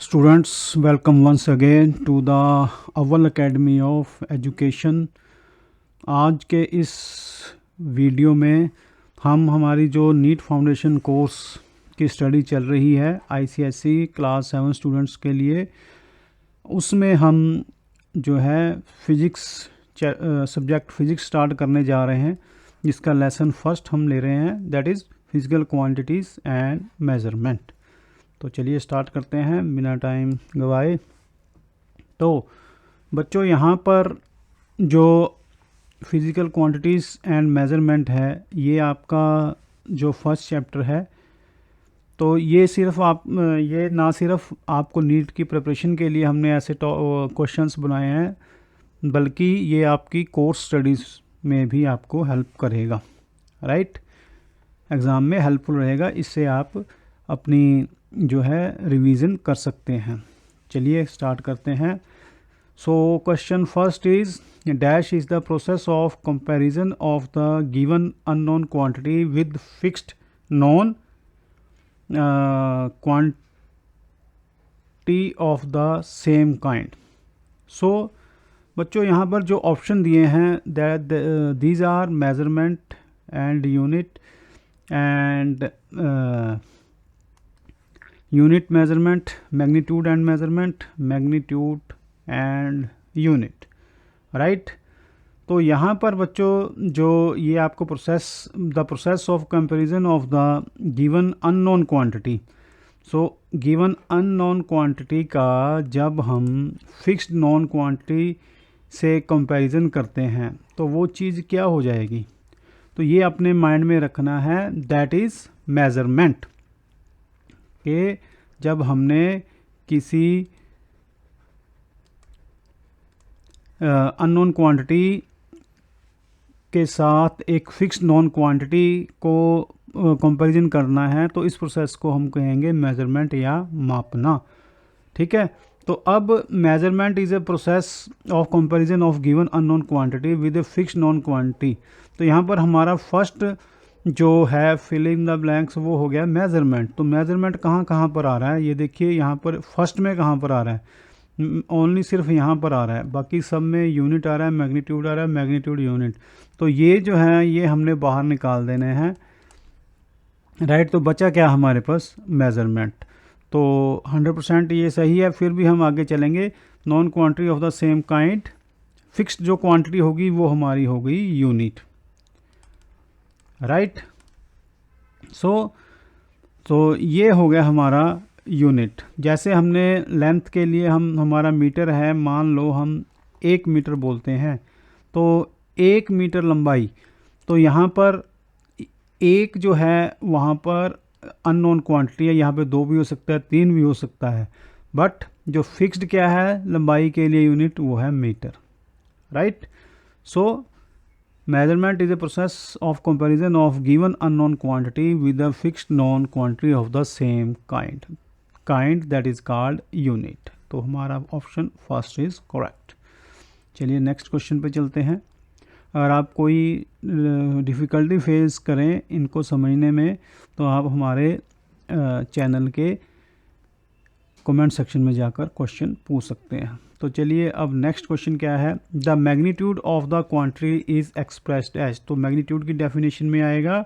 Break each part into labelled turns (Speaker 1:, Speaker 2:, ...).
Speaker 1: Students, welcome once again to the Aval Academy of Education। आज के इस video में हम हमारी जो नीट फाउंडेशन कोर्स की स्टडी चल रही है ICSE क्लास 7 स्टूडेंट्स के लिए, उसमें हम जो है फिज़िक्स सब्जेक्ट फिज़िक्स स्टार्ट करने जा रहे हैं, जिसका लेसन फर्स्ट हम ले रहे हैं, that is physical quantities and measurement. तो चलिए स्टार्ट करते हैं बिना टाइम गवाए। तो बच्चों, यहाँ पर जो फिज़िकल क्वांटिटीज़ एंड मेज़रमेंट है, ये आपका जो फर्स्ट चैप्टर है। तो ये ना सिर्फ आपको नीट की प्रिपरेशन के लिए हमने ऐसे क्वेश्चंस बनाए हैं, बल्कि ये आपकी कोर्स स्टडीज़ में भी आपको हेल्प करेगा, राइट। एग्ज़ाम में हेल्पफुल रहेगा, इससे आप अपनी जो है रिवीजन कर सकते हैं। चलिए स्टार्ट करते हैं। So question first is dash is the process of comparison of the given unknown quantity with fixed known quantity of the same kind. So बच्चों, यहाँ पर जो ऑप्शन दिए हैं that these are measurement and unit and unit measurement, magnitude and measurement, magnitude and unit, right. तो यहाँ पर बच्चों जो ये आपको the process of comparison of the given unknown quantity. So given unknown quantity का जब हम फिक्स्ड नॉन क्वांटिटी से कंपैरिजन करते हैं तो वो चीज़ क्या हो जाएगी, तो ये अपने माइंड में रखना है, दैट इज़ मेजरमेंट। कि जब हमने किसी अननोन क्वांटिटी के साथ एक फिक्स्ड नॉन क्वांटिटी को कंपैरिजन करना है, तो इस प्रोसेस को हम कहेंगे मेजरमेंट या मापना, ठीक है। तो अब measurement is a process of comparison of given unknown quantity with a fixed known quantity. तो यहाँ पर हमारा फर्स्ट जो है फिल इन द ब्लैंक्स वो हो गया मेज़रमेंट। तो मेज़रमेंट कहाँ कहाँ पर आ रहा है, ये देखिए यहाँ पर फर्स्ट में कहाँ पर आ रहा है, ओनली सिर्फ यहाँ पर आ रहा है, बाकी सब में यूनिट आ रहा है, मैग्नीट्यूड आ रहा है, मैग्नीट्यूड यूनिट। तो ये जो है ये हमने बाहर निकाल देने हैं, राइट। तो बचा क्या हमारे पास, मेज़रमेंट। तो 100% ये सही है। फिर भी हम आगे चलेंगे। Non quantity of the same kind, fixed जो क्वांटिटी होगी वो हमारी हो गई यूनिट, राइट। तो ये हो गया हमारा यूनिट। जैसे हमने लेंथ के लिए हमारा मीटर है, मान लो हम 1 मीटर बोलते हैं, तो 1 मीटर लंबाई। तो यहाँ पर एक जो है वहाँ पर अननोन क्वांटिटी है, यहाँ पे 2 भी हो सकता है, 3 भी हो सकता है, बट जो फिक्स्ड क्या है लंबाई के लिए यूनिट, वो है metre, right. So measurement is a process of comparison of given unknown quantity with a fixed known quantity of the same kind that is called unit। तो हमारा ऑप्शन फर्स्ट इज करेक्ट। चलिए next question पे चलते हैं। अगर आप कोई difficulty face करें इनको समझने में, तो आप हमारे चैनल के कमेंट सेक्शन में जाकर क्वेश्चन पूछ सकते हैं। तो चलिए अब नेक्स्ट क्वेश्चन क्या है, the magnitude of the quantity is expressed as. तो मैग्नीट्यूड की डेफिनेशन में आएगा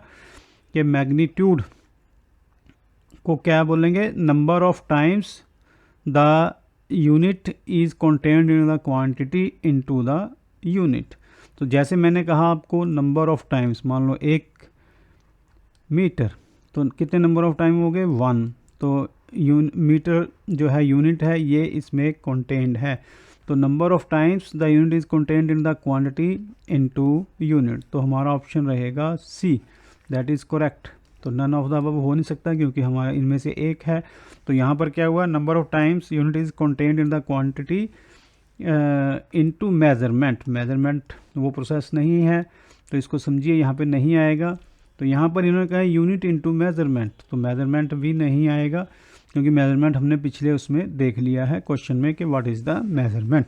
Speaker 1: कि मैग्नीट्यूड को क्या बोलेंगे, number of times the unit is contained in the quantity into the unit. तो जैसे मैंने कहा आपको नंबर ऑफ टाइम्स, मान लो 1 मीटर, तो कितने नंबर ऑफ टाइम हो गए, 1। तो मीटर जो है यूनिट है, ये इसमें कंटेंड है। तो number of times the unit is contained in the quantity into unit. तो हमारा ऑप्शन रहेगा सी, दैट इज़ करेक्ट। तो नन ऑफ द अबव हो नहीं सकता क्योंकि हमारा इनमें से एक है। तो यहाँ पर क्या हुआ, number of times unit is contained in the quantity into measurement. Measurement वो प्रोसेस नहीं है, तो इसको समझिए यहाँ पे नहीं आएगा। तो यहाँ पर इन्होंने कहा यूनिट इनटू मेजरमेंट, तो मेजरमेंट भी नहीं आएगा क्योंकि मेजरमेंट हमने पिछले उसमें देख लिया है क्वेश्चन में कि what is the measurement,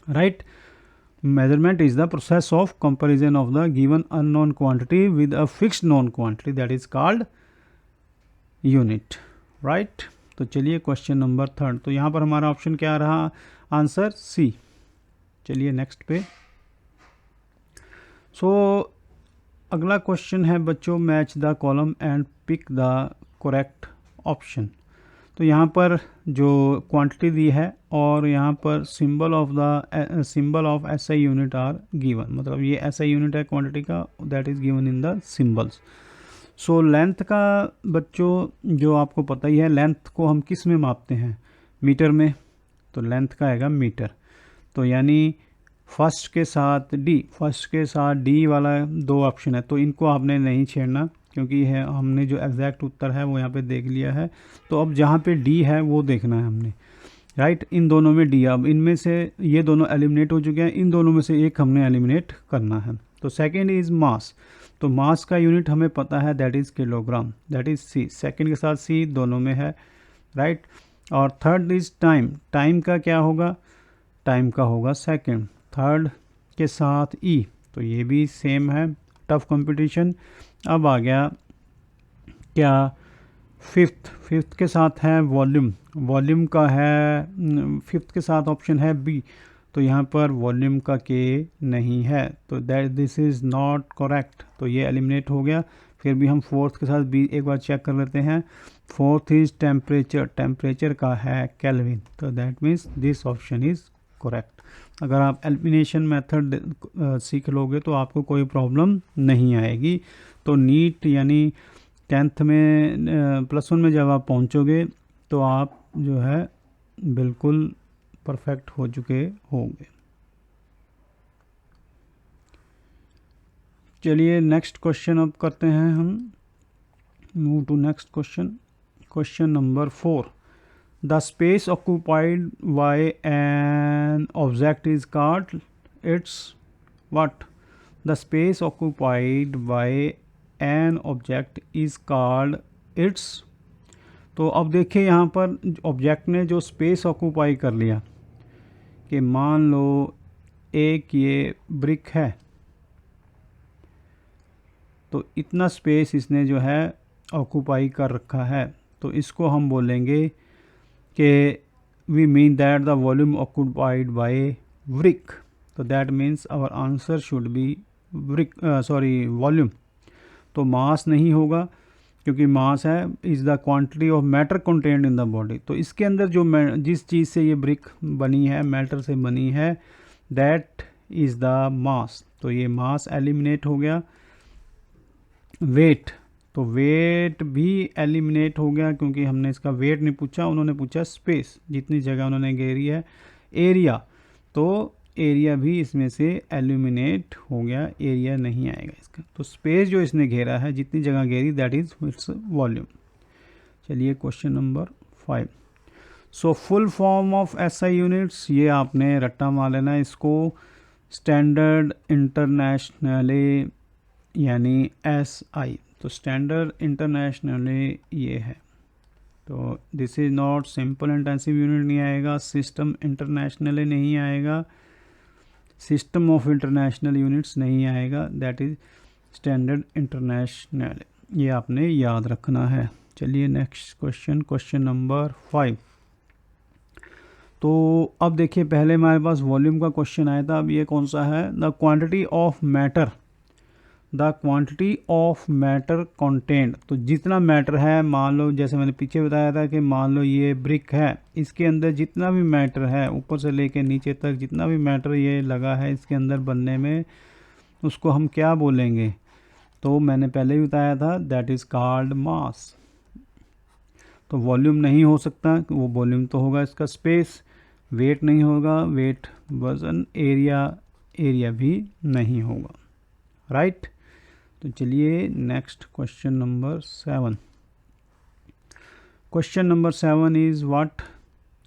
Speaker 1: right. Measurement is the process of comparison of the given unknown quantity with a fixed known quantity that is called unit, right. तो चलिए क्वेश्चन नंबर 3, तो यहाँ पर हमारा ऑप्शन क्या रहा, आंसर सी। चलिए next पे। सो अगला क्वेश्चन है बच्चों, match the column and pick the correct option. तो यहाँ पर जो क्वांटिटी दी है और यहाँ पर symbol of SI unit are given, मतलब ये एसआई यूनिट है क्वांटिटी का, that is given in the symbols. So length का बच्चों जो आपको पता ही है, लेंथ को हम किस में मापते हैं, मीटर में, तो लेंथ का आएगा मीटर। तो यानी फर्स्ट के साथ डी वाला 2 ऑप्शन है, तो इनको आपने नहीं छेड़ना क्योंकि है हमने जो एग्जैक्ट उत्तर है वो यहाँ पे देख लिया है। तो अब जहाँ पे डी है वो देखना है हमने, राइट। इन दोनों में डी, अब इनमें से ये दोनों एलिमिनेट हो चुके हैं, इन दोनों में से एक हमने एलिमिनेट करना है। तो सेकेंड इज़ मास, तो मास का यूनिट हमें पता है, that is kilogram, that is C. Second के साथ सी दोनों में है, राइट। और थर्ड इज़ टाइम, टाइम का क्या होगा, टाइम का होगा सेकेंड। थर्ड के साथ ई, तो ये भी सेम है, टफ कंपटीशन। अब आ गया क्या, फिफ्थ के साथ है वॉल्यूम का है, फिफ्थ के साथ ऑप्शन है बी, तो यहाँ पर वॉल्यूम का के नहीं है, तो that this is not correct, तो ये एलिमिनेट हो गया। फिर भी हम फोर्थ के साथ बी एक बार चेक कर लेते हैं। फोर्थ इज़ टेम्परेचर का है केल्विन, तो that means this option is correct. अगर आप एलिमिनेशन मेथड सीख लोगे तो आपको कोई प्रॉब्लम नहीं आएगी। तो नीट यानी 10th में +1 में जब आप पहुंचोगे तो आप जो है बिल्कुल परफेक्ट हो चुके होंगे। चलिए नेक्स्ट क्वेश्चन अब करते हैं हम, move to next question number 4। The space occupied by an object is called its what? The space occupied by an object is called its। तो अब देखिए यहाँ पर ऑब्जेक्ट ने जो स्पेस ऑक्यूपाई कर लिया, कि मान लो एक ये ब्रिक है, तो इतना स्पेस इसने जो है ऑक्यूपाई कर रखा है, तो इसको हम बोलेंगे कि we mean that the volume occupied by brick. तो that means our answer should be volume. तो मास नहीं होगा क्योंकि मास है is the quantity of matter content in the body. तो इसके अंदर जो जिस चीज़ से ये ब्रिक बनी है, मैटर से बनी है, दैट इज़ द मास। तो ये मास एलिमिनेट हो गया। वेट, तो वेट भी एलिमिनेट हो गया क्योंकि हमने इसका वेट नहीं पूछा, उन्होंने पूछा स्पेस, जितनी जगह उन्होंने घेरी है। एरिया, तो एरिया भी इसमें से एलिमिनेट हो गया, एरिया नहीं आएगा इसका। तो स्पेस जो इसने घेरा है, जितनी जगह घेरी, दैट इज़ इट्स वॉल्यूम। चलिए question number 5। So full form of SI units, ये आपने रट्टा मार लेना इसको, स्टैंडर्ड इंटरनेशनली यानी एसआई। तो स्टैंडर्ड इंटरनेशनली ये है, तो this is not simple intensive unit नहीं आएगा, सिस्टम इंटरनेशनली नहीं आएगा, सिस्टम ऑफ इंटरनेशनल यूनिट्स नहीं आएगा, दैट इज़ स्टैंडर्ड इंटरनेशनल, ये आपने याद रखना है। चलिए नेक्स्ट क्वेश्चन नंबर 5। तो अब देखिए पहले हमारे पास वॉल्यूम का क्वेश्चन आया था, अब ये कौन सा है, the quantity of matter, the quantity of matter content. तो जितना मैटर है, मान लो जैसे मैंने पीछे बताया था कि मान लो ये ब्रिक है, इसके अंदर जितना भी मैटर है ऊपर से लेके नीचे तक जितना भी मैटर ये लगा है इसके अंदर बनने में, उसको हम क्या बोलेंगे, तो मैंने पहले ही बताया था दैट इज़ कॉल्ड मास। तो वॉल्यूम नहीं हो सकता, वो वॉल्यूम तो होगा इसका स्पेस। वेट नहीं होगा, वेट वजन। एरिया भी नहीं होगा, राइट। तो चलिए next question number 7। Question number 7 is what,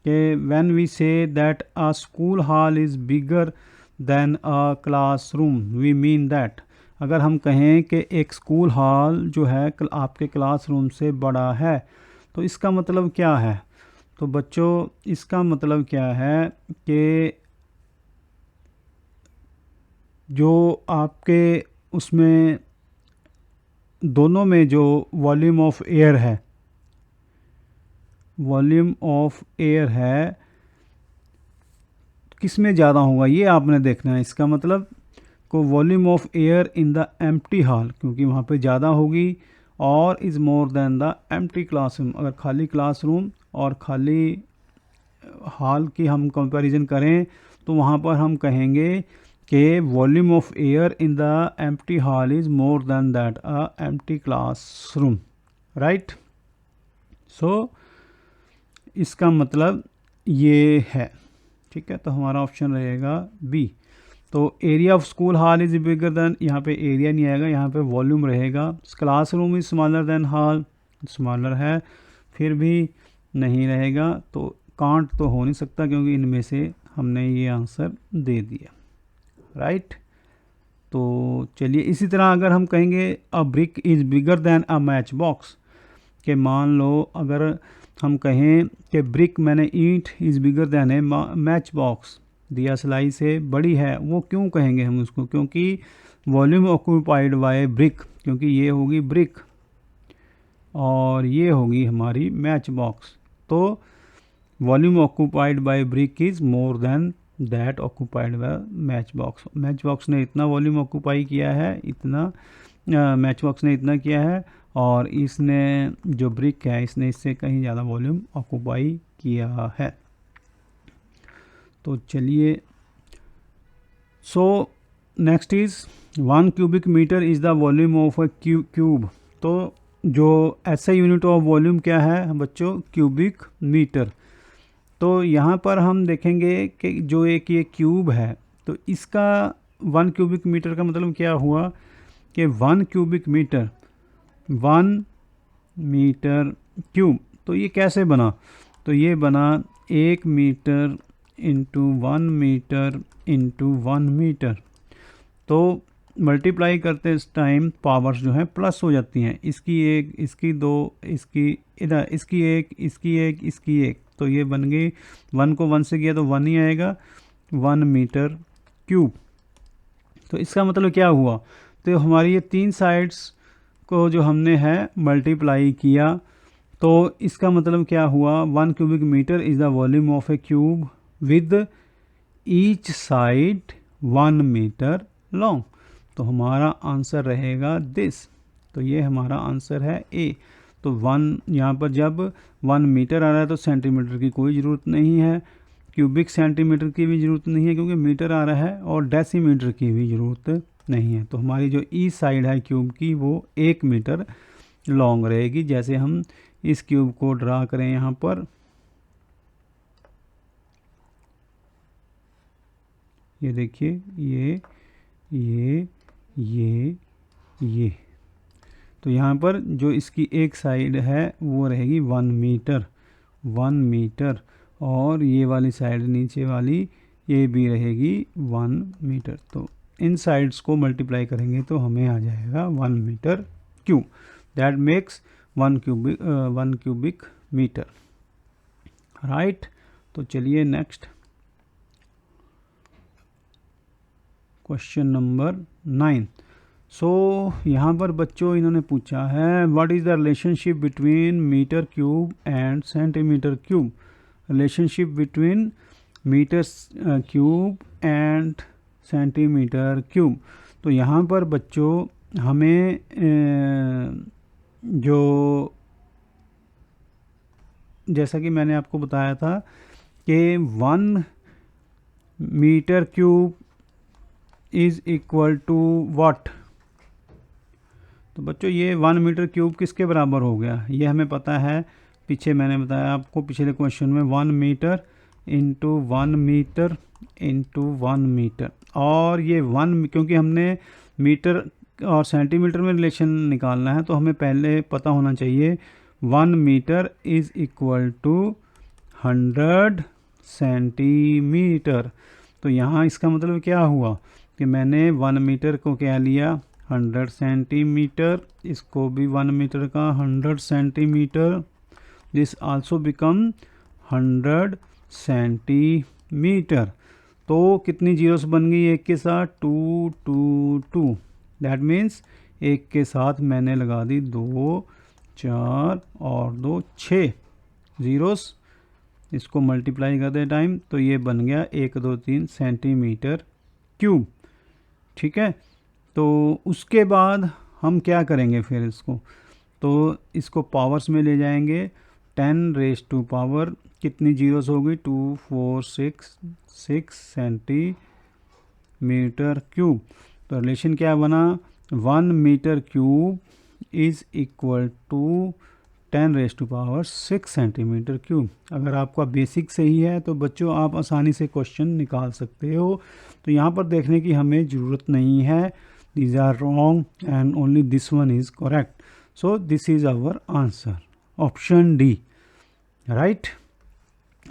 Speaker 1: के when we say that a school hall is bigger than a classroom, we mean that. अगर हम कहें कि एक स्कूल हॉल जो है आपके क्लासरूम से बड़ा है, तो इसका मतलब क्या है। तो बच्चों इसका मतलब क्या है कि जो आपके उसमें दोनों में जो वॉल्यूम ऑफ एयर है वॉल्यूम ऑफ एयर है किस में ज़्यादा होगा ये आपने देखना है। इसका मतलब को volume of air in the empty hall, क्योंकि वहाँ पे ज़्यादा होगी, और is more then the empty classroom. अगर खाली क्लासरूम और खाली हॉल की हम कंपैरिजन करें तो वहाँ पर हम कहेंगे कि volume of air in the empty hall is more than that a empty classroom, right. So इसका मतलब ये है, ठीक है। तो हमारा ऑप्शन रहेगा बी। तो area of school hall is bigger then, यहाँ पे एरिया नहीं आएगा, यहाँ पे वॉल्यूम रहेगा। Classroom is smaller than hall, smaller है फिर भी नहीं रहेगा, तो कांट तो हो नहीं सकता क्योंकि इनमें से हमने ये आंसर दे दिया, राइट। तो चलिए इसी तरह अगर हम कहेंगे अ brick is bigger than a match box, के मान लो अगर हम कहें कि ब्रिक मैंने ईंट is bigger then A match box, दिया सिलाई से बड़ी है, वो क्यों कहेंगे हम उसको, क्योंकि वॉल्यूम ऑक्यूपाइड बाय ब्रिक, क्योंकि ये होगी ब्रिक और ये होगी हमारी मैच बॉक्स। तो volume occupied by brick is more than that occupied by match box. Match box ने इतना वॉल्यूम ऑक्यूपाई किया है, इतना मैच बॉक्स ने इतना किया है, और इसने जो ब्रिक है इसने इससे कहीं ज़्यादा वॉल्यूम ऑक्यूपाई किया है। तो चलिए, so next is 1 cubic metre is the volume of a cube. तो जो ऐसा यूनिट ऑफ वॉल्यूम क्या है बच्चों, क्यूबिक मीटर। तो यहाँ पर हम देखेंगे कि जो एक ये क्यूब है, तो इसका 1 क्यूबिक मीटर का मतलब क्या हुआ कि 1 क्यूबिक मीटर 1 मीटर क्यूब। तो ये कैसे बना, तो ये बना 1 metre into 1 metre into 1 metre. तो मल्टीप्लाई करते इस टाइम पावर्स जो है प्लस हो जाती हैं, इसकी एक, इसकी दो, इसकी इधर, इसकी एक, इसकी एक, इसकी एक, तो ये बन गई 1 को 1 से किया तो 1 ही आएगा, 1 मीटर क्यूब। तो इसका मतलब क्या हुआ, तो हमारी ये 3 साइड्स को जो हमने है मल्टीप्लाई किया, तो इसका मतलब क्या हुआ, 1 cubic metre is the volume of a cube with each side 1 metre long. तो हमारा आंसर रहेगा दिस। तो ये हमारा आंसर है ए। तो 1 यहाँ पर जब 1 मीटर आ रहा है तो सेंटीमीटर की कोई ज़रूरत नहीं है, क्यूबिक सेंटीमीटर की भी ज़रूरत नहीं है क्योंकि मीटर आ रहा है, और डेसीमीटर की भी ज़रूरत नहीं है। तो हमारी जो ई साइड है क्यूब की वो 1 मीटर लॉन्ग रहेगी। जैसे हम इस क्यूब को ड्रा करें यहाँ पर, ये देखिए ये तो यहाँ पर जो इसकी एक साइड है वो रहेगी 1 मीटर, और ये वाली साइड नीचे वाली ये भी रहेगी 1 मीटर। तो इन साइड्स को मल्टीप्लाई करेंगे तो हमें आ जाएगा 1 metre cube, that makes 1 cubic metre, right. तो चलिए नेक्स्ट क्वेश्चन नंबर 9। सो यहाँ पर बच्चों इन्होंने पूछा है what is the relationship between metre cube and centimetre cube. Relationship between metre cube and centimetre cube. तो यहाँ पर बच्चों हमें जो जैसा कि मैंने आपको बताया था कि 1 metre cube is equal to what. तो बच्चों ये 1 मीटर क्यूब किसके बराबर हो गया, ये हमें पता है, पीछे मैंने बताया आपको पिछले क्वेश्चन में 1 metre into 1 metre into 1 metre. और ये 1 क्योंकि हमने मीटर और सेंटीमीटर में रिलेशन निकालना है तो हमें पहले पता होना चाहिए 1 metre is equal to 100 centimetre. तो यहाँ इसका मतलब क्या हुआ कि मैंने 1 मीटर को क्या लिया 100 सेंटीमीटर, इसको भी 1 मीटर का 100 centimetre, this also become 100 centimetre. तो कितनी जीरोस बन गई एक के साथ 2 2 2, दैट मीन्स एक के साथ मैंने लगा दी 2 4 और 2 6, ज़ीरोस, इसको मल्टीप्लाई कर दे टाइम, तो ये बन गया 1 2 3 सेंटीमीटर क्यूब। ठीक है, तो उसके बाद हम क्या करेंगे फिर इसको, तो इसको पावर्स में ले जाएंगे। 10 रेज़ टू पावर कितनी जीरोस हो गई, 2 4 6 सेंटीमीटर क्यूब। तो रिलेशन क्या बना, 1 metre cube is equal to 10 raise to power 6 centimetre cube. अगर आपका बेसिक सही है तो बच्चों आप आसानी से क्वेश्चन निकाल सकते हो। तो यहाँ पर देखने की हमें ज़रूरत नहीं है, these are wrong and only this one is correct. So this is our answer, option D, right.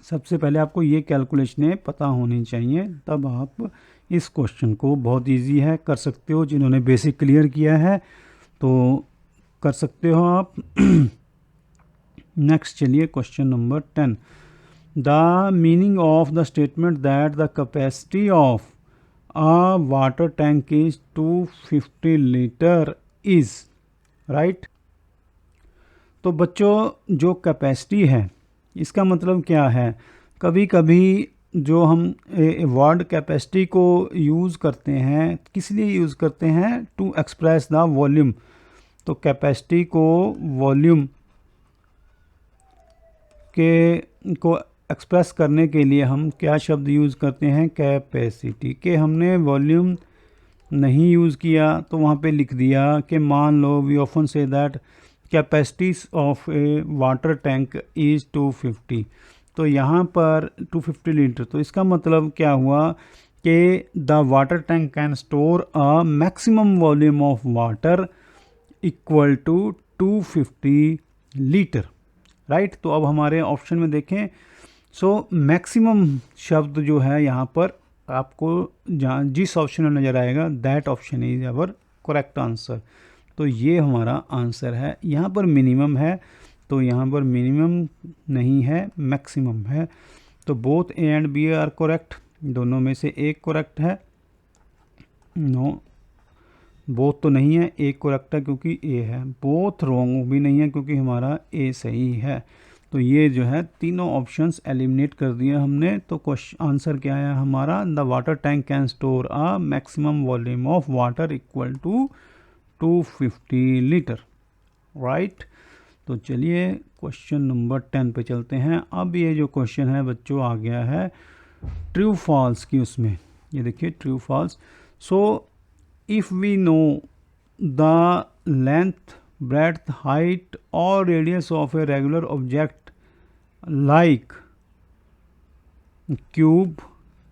Speaker 1: सबसे पहले आपको ये कैलकुलेशनें पता होनी चाहिए, तब आप इस क्वेश्चन को, बहुत इजी है, कर सकते हो। जिन्होंने बेसिक क्लियर किया है तो कर सकते हो आप। नेक्स्ट चलिए question number 10। The meaning of the statement that the capacity of a water tank is 250 litre is, right. तो बच्चों जो कैपेसिटी है इसका मतलब क्या है, कभी कभी जो हम वर्ड कैपेसिटी को यूज़ करते हैं, किस लिए यूज़ करते हैं, टू एक्सप्रेस द वॉल्यूम। तो कैपेसिटी को वॉल्यूम को एक्सप्रेस करने के लिए हम क्या शब्द यूज़ करते हैं, कैपेसिटी। के हमने वॉल्यूम नहीं यूज़ किया तो वहाँ पे लिख दिया कि मान लो we often say that capacity of a water tank is 250। तो यहाँ पर 250 लीटर, तो इसका मतलब क्या हुआ कि the water tank can store a maximum volume of water equal to 250 litre, right. तो अब हमारे ऑप्शन में देखें, सो मैक्सिमम शब्द जो है यहाँ पर आपको जहाँ जिस ऑप्शन में नज़र आएगा that option is our correct answer. तो ये हमारा आंसर है। यहाँ पर मिनिमम है तो यहाँ पर मिनिमम नहीं है, मैक्सिमम है। तो both A and B are correct, दोनों में से एक करेक्ट है। नो, बोथ तो नहीं है, एक करेक्ट है क्योंकि ए है। बोथ रॉन्ग भी नहीं है क्योंकि हमारा ए सही है। तो ये जो है तीनों ऑप्शंस एलिमिनेट कर दिए हमने। तो क्वेश्चन आंसर क्या है हमारा, the water tank can store a maximum volume of water equal to 250 litre, right. तो चलिए क्वेश्चन नंबर 10 पे चलते हैं। अब ये जो क्वेश्चन है बच्चों आ गया है ट्रू फॉल्स की, उसमें ये देखिए true false. So if we know the length, breadth, height or radius of a regular object like cube,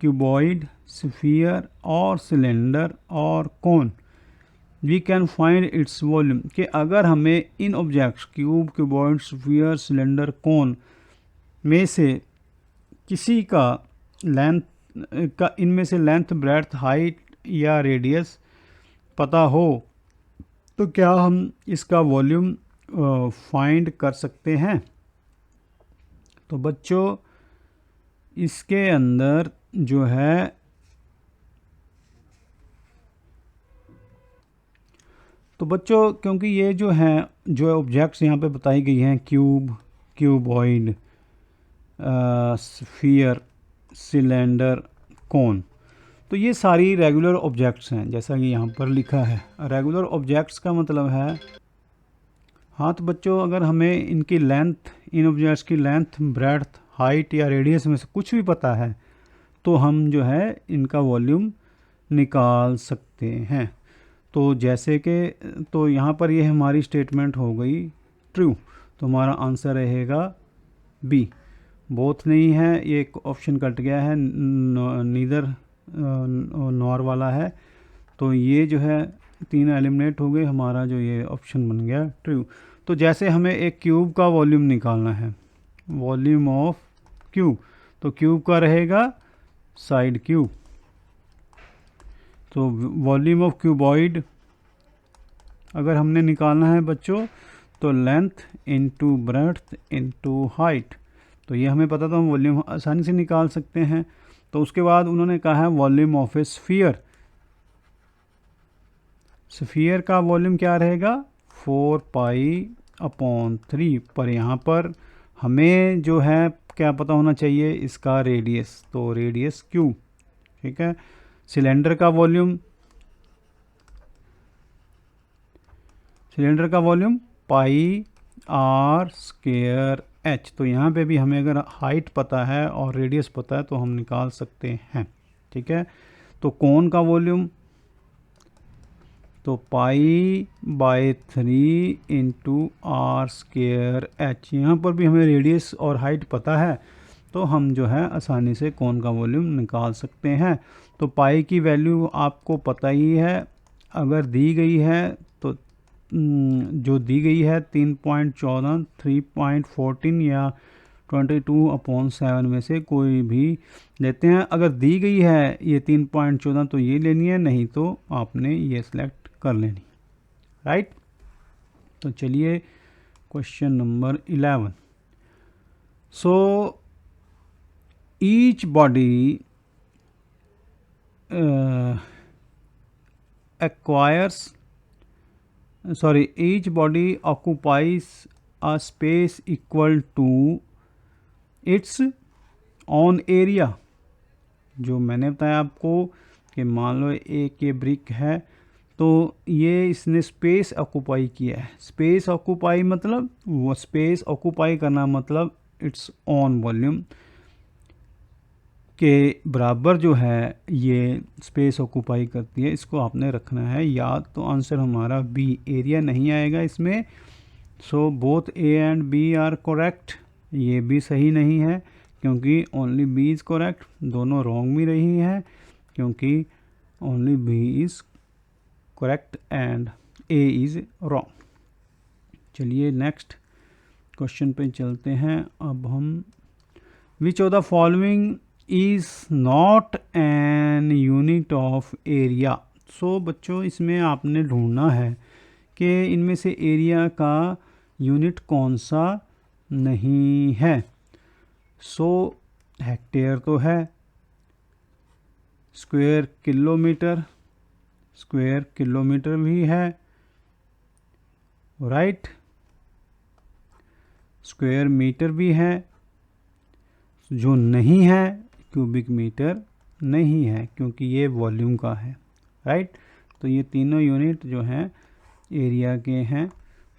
Speaker 1: cuboid, sphere or cylinder or cone, we can find its volume। कि अगर हमें इन objects cube, cuboid, sphere, cylinder, cone में से किसी का length का, इनमें से लेंथ, ब्रेड्थ, हाइट या रेडियस पता हो तो क्या हम इसका वॉल्यूम फाइंड कर सकते हैं। तो बच्चों इसके अंदर जो है तो बच्चों क्योंकि ये जो हैं जो ऑब्जेक्ट्स यहाँ पे बताई गई हैं, क्यूब, क्यूबॉइड, स्फीयर, सिलेंडर, कोन, तो ये सारी रेगुलर ऑब्जेक्ट्स हैं जैसा कि यहाँ पर लिखा है। रेगुलर ऑब्जेक्ट्स का मतलब है, हाँ तो बच्चों अगर हमें इनकी लेंथ, इन ऑब्जेक्ट्स की लेंथ, ब्रेड्थ, हाइट या रेडियस में से कुछ भी पता है तो हम जो है इनका वॉल्यूम निकाल सकते हैं। तो जैसे कि तो यहाँ पर ये हमारी स्टेटमेंट हो गई ट्रू, तो हमारा आंसर रहेगा बी। बोथ नहीं है, ये ऑप्शन कट गया है, नीदर नॉर वाला है। तो ये जो है तीन एलिमिनेट हो गए, हमारा जो ये ऑप्शन बन गया ट्रू। तो जैसे हमें एक क्यूब का वॉल्यूम निकालना है, वॉल्यूम ऑफ क्यूब, तो क्यूब का रहेगा साइड क्यूब। तो वॉल्यूम ऑफ क्यूबॉइड अगर हमने निकालना है बच्चों तो length into breadth into height, तो ये हमें पता, तो हम वॉल्यूम आसानी से निकाल सकते हैं। तो उसके बाद उन्होंने कहा है volume of A sphere, sphere का वॉल्यूम क्या रहेगा 4 पाई अपॉन 3, पर यहाँ पर हमें जो है क्या पता होना चाहिए, इसका रेडियस, तो रेडियस क्यू, ठीक है। सिलेंडर का वॉल्यूम, सिलेंडर का volume pi r square h. तो यहाँ पे भी हमें अगर हाइट पता है और रेडियस पता है तो हम निकाल सकते हैं, ठीक है। तो कोन का वॉल्यूम, तो pi by 3 into r square h. यहाँ पर भी हमें रेडियस और हाइट पता है तो हम जो है आसानी से कोन का वॉल्यूम निकाल सकते हैं। तो पाई की वैल्यू आपको पता ही है, अगर दी गई है तो जो दी गई है 3.14, 3.14 या 22/7 में से कोई भी लेते हैं। अगर दी गई है ये 3.14 तो ये लेनी है, नहीं तो आपने ये सिलेक्ट कर लेनी, राइट। तो चलिए question number 11। So each body each body occupies a space equal to its own area। जो मैंने बताया आपको कि मान लो एक ये ब्रिक है तो ये इसने स्पेस ऑक्यूपाई किया है। स्पेस ऑक्यूपाई मतलब वो स्पेस ऑक्यूपाई करना मतलब इट्स ओन वॉल्यूम के बराबर जो है ये स्पेस ऑक्यूपाई करती है। इसको आपने रखना है याद। तो आंसर हमारा बी, एरिया नहीं आएगा इसमें। So both A and B are correct. ये भी सही नहीं है क्योंकि ओनली बी इज़ करेक्ट। दोनों रॉन्ग भी रही हैं क्योंकि only B is correct and A is wrong. चलिए नेक्स्ट क्वेश्चन पे चलते हैं। अब हम which of the following is not an unit of area. So बच्चों इसमें आपने ढूंढना है कि इनमें से एरिया का यूनिट कौन सा नहीं है। सो हेक्टेयर तो है, स्क्वायर किलोमीटर भी है, राइट। स्क्वायर मीटर भी है। जो नहीं है क्यूबिक मीटर नहीं है क्योंकि ये वॉल्यूम का है, राइट। तो ये तीनों यूनिट जो हैं एरिया के हैं।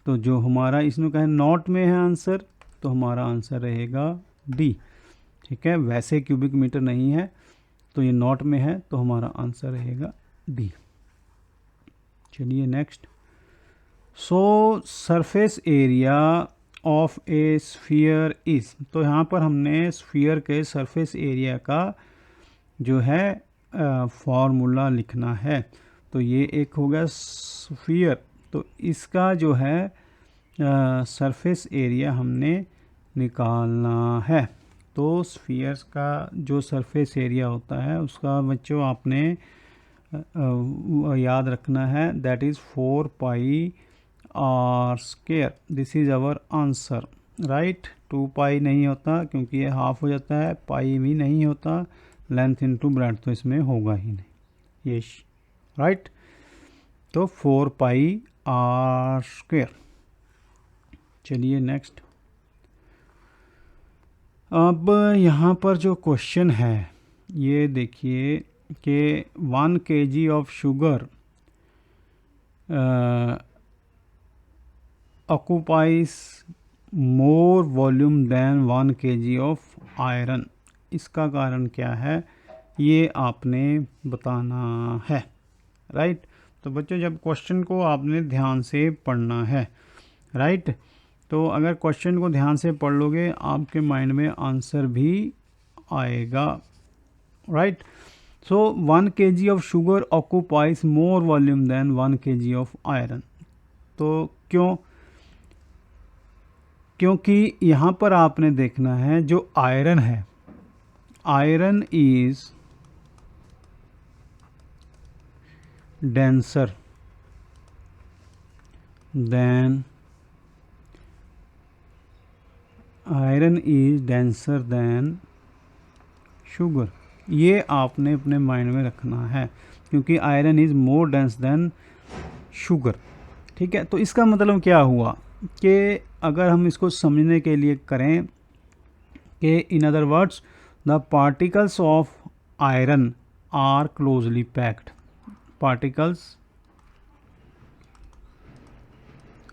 Speaker 1: तो जो हमारा इसमें कहा नॉट में है आंसर, तो हमारा आंसर रहेगा डी, ठीक है। वैसे क्यूबिक मीटर नहीं है तो ये नॉट में है तो हमारा आंसर रहेगा डी। चलिए next. So surface area of A sphere is. तो यहाँ पर हमने स्फीयर के सरफेस एरिया का जो है फॉर्मूला लिखना है। तो ये एक हो गया स्फीयर, तो इसका जो है सरफेस एरिया हमने निकालना है। तो स्फीयर्स का जो सरफेस एरिया होता है उसका बच्चों आपने याद रखना है, that is 4 pi r square. This is our answer, right. 2 pi नहीं होता क्योंकि ये हाफ हो जाता है, पाई भी नहीं होता, लेंथ इनटू ब्रेड्थ तो इसमें होगा ही नहीं, यस, राइट। तो 4 पाई आर स्क्वायर। चलिए नेक्स्ट। अब यहाँ पर जो क्वेश्चन है ये देखिए कि 1 kg of sugar occupies more volume than 1 kg of iron। इसका कारण क्या है ये आपने बताना है, राइट। तो बच्चों जब क्वेश्चन को आपने ध्यान से पढ़ना है, राइट। तो अगर क्वेश्चन को ध्यान से पढ़ लोगे आपके माइंड में आंसर भी आएगा, right. So 1 kg of sugar occupies more volume than 1 kg of iron. तो क्योंकि यहाँ पर आपने देखना है जो आयरन है, iron is denser then sugar. ये आपने अपने माइंड में रखना है क्योंकि iron is more dense then sugar, ठीक है। तो इसका मतलब क्या हुआ कि अगर हम इसको समझने के लिए करें कि in other words the particles of iron are closely packed, particles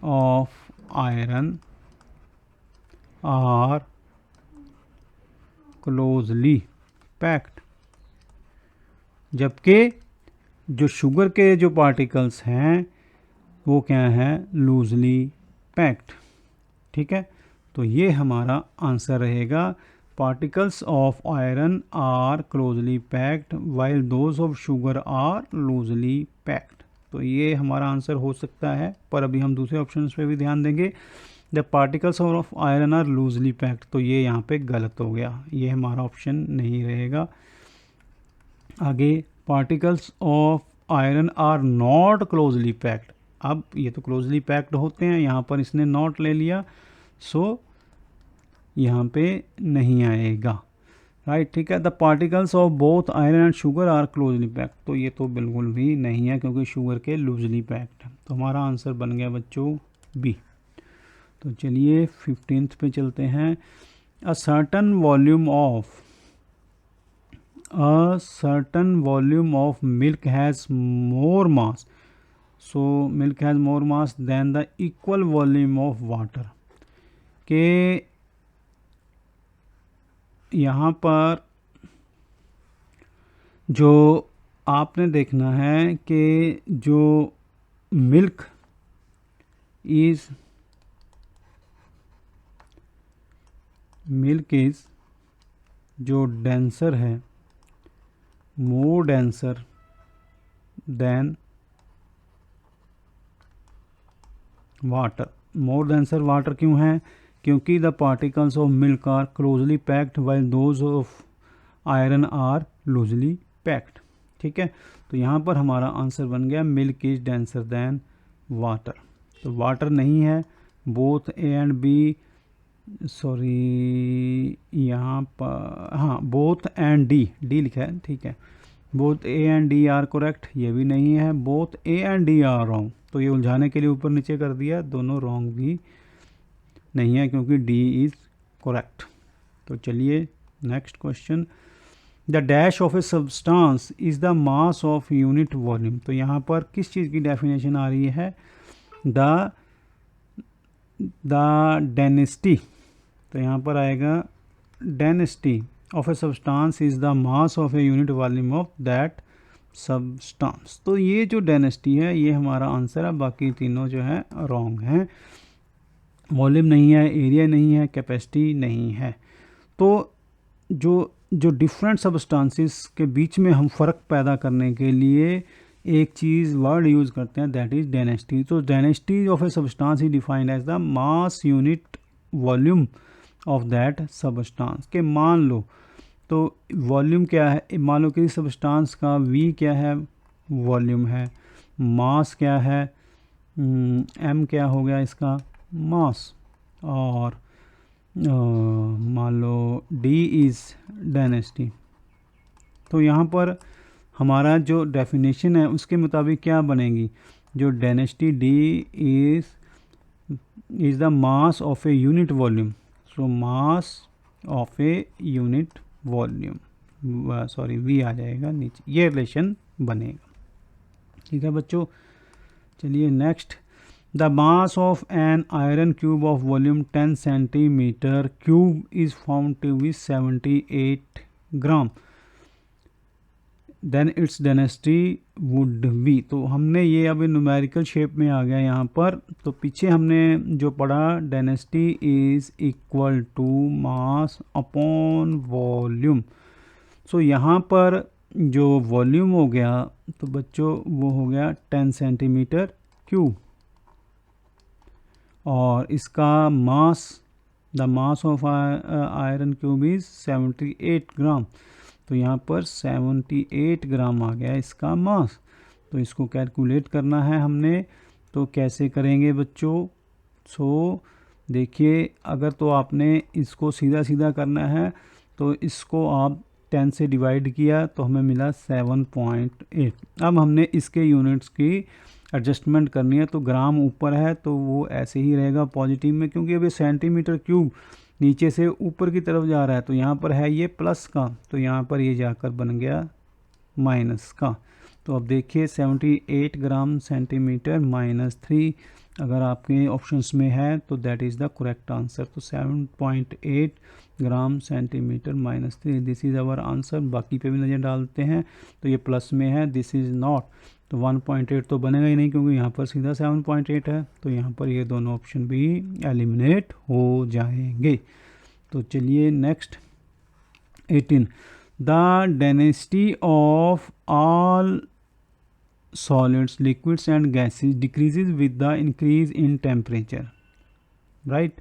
Speaker 1: of iron are closely packed, जबकि जो शुगर के जो पार्टिकल्स हैं वो क्या है, लूजली पैक्ड। ठीक है, तो ये हमारा आंसर रहेगा, particles of iron are closely packed while those of sugar are loosely packed. तो ये हमारा आंसर हो सकता है, पर अभी हम दूसरे ऑप्शन पे भी ध्यान देंगे। The particles of iron are loosely packed, तो ये यहाँ पे गलत हो गया, ये हमारा ऑप्शन नहीं रहेगा। आगे particles of iron are not closely packed, अब ये तो क्लोजली पैक्ड होते हैं, यहाँ पर इसने नॉट ले लिया, सो यहाँ पे नहीं आएगा, राइट। ठीक है, the particles of both iron and sugar are closely packed, तो ये तो बिल्कुल भी नहीं है क्योंकि शुगर के लूजली पैक्ड, तो हमारा आंसर बन गया बच्चों बी। तो चलिए 15th पे चलते हैं। A certain volume of milk has more mass, so milk has more mass than the equal volume of water, के यहाँ पर जो आपने देखना है कि जो मिल्क इज़ जो डेंसर है, more denser than water. More denser water क्यों है, क्योंकि the particles of milk are closely packed while those of iron are loosely packed. ठीक है, तो यहाँ पर हमारा आंसर बन गया milk is denser than water. तो वाटर नहीं है, both A and B, sorry यहाँ पर हाँ बोथ एंड डी लिखा है, ठीक है, both A and D R correct, ये भी नहीं है, both A and D R wrong, तो ये उलझाने के लिए ऊपर नीचे कर दिया, दोनों रॉन्ग भी नहीं है क्योंकि डी इज़ करेक्ट। तो चलिए next question, the dash of a substance is the mass of unit volume. तो यहाँ पर किस चीज़ की डेफिनेशन आ रही है, द डेंसिटी, तो यहाँ पर आएगा density of a substance is the mass of a unit volume of that substance. तो ये जो डेंसिटी है ये हमारा आंसर है, बाकी तीनों जो है रॉन्ग हैं, वॉल्यूम नहीं है, एरिया नहीं है, कैपेसिटी नहीं है। तो जो डिफरेंट सब्सटेंसेस के बीच में हम फ़र्क पैदा करने के लिए एक चीज़ वर्ड यूज़ करते हैं, दैट इज़ डेंसिटी। तो density of a substance is defined as the mass unit volume of that substance. के मान लो तो वॉल्यूम क्या है, मान लो कि सब्सटेंस का वी क्या है, वॉल्यूम है, मास क्या है, एम क्या हो गया इसका मास, और मान लो डी इज़ डेंसिटी। तो यहाँ पर हमारा जो डेफिनेशन है उसके मुताबिक क्या बनेगी, जो density D is the mass of a unit volume, so mass of a unit volume, sorry V आ जाएगा नीचे, ये रिलेशन बनेगा। ठीक है बच्चों, चलिए next, the mass of an iron cube of volume 10 centimetre cube is found to be 78 gram, then its density would be. तो हमने ये अभी न्यूमेरिकल शेप में आ गया यहाँ पर, तो पीछे हमने जो पढ़ा density is equal to mass upon volume. So यहाँ पर जो वॉल्यूम हो गया तो बच्चों वो हो गया 10 सेंटीमीटर क्यूब, और इसका mass, the mass of iron cube is 78 gram, तो यहाँ पर 78 ग्राम आ गया इसका मास। तो इसको कैलकुलेट करना है हमने, तो कैसे करेंगे बच्चों, सो देखिए अगर तो आपने इसको सीधा सीधा करना है तो इसको आप 10 से डिवाइड किया तो हमें मिला 7.8। अब हमने इसके यूनिट्स की एडजस्टमेंट करनी है तो ग्राम ऊपर है तो वो ऐसे ही रहेगा पॉजिटिव में, क्योंकि अभी सेंटीमीटर क्यूब नीचे से ऊपर की तरफ जा रहा है तो यहाँ पर है ये प्लस का, तो यहाँ पर ये जाकर बन गया माइनस का। तो अब देखिए 78 ग्राम सेंटीमीटर -3 अगर आपके ऑप्शंस में है तो that is the correct answer. तो 7.8 gram centimetre -3 this is our answer. बाकी पे भी नज़र डालते हैं तो ये प्लस में है, दिस इज़ नॉट, तो 1.8 तो बनेगा ही नहीं क्योंकि यहाँ पर सीधा 7.8 है, तो यहाँ पर ये दोनों ऑप्शन भी एलिमिनेट हो जाएंगे। तो चलिए next 18, the density of all solids, liquids and gases decreases with the increase in temperature, right?